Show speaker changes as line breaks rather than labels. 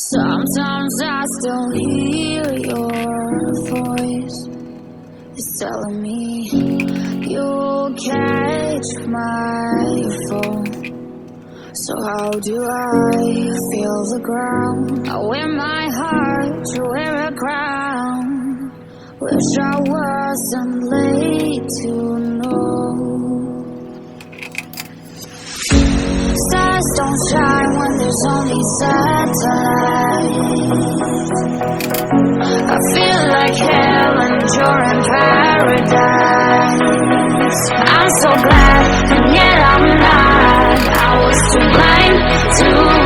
Sometimes I still hear your voice. It's telling me you'll catch my phone. So how do I feel the ground? I wear my heart to wear a crown. Wish I wasn't late to know. Stars don't shine when there's only satellites. I feel like hell and you're in paradise. I'm so glad, and yet I'm not. I was too blind to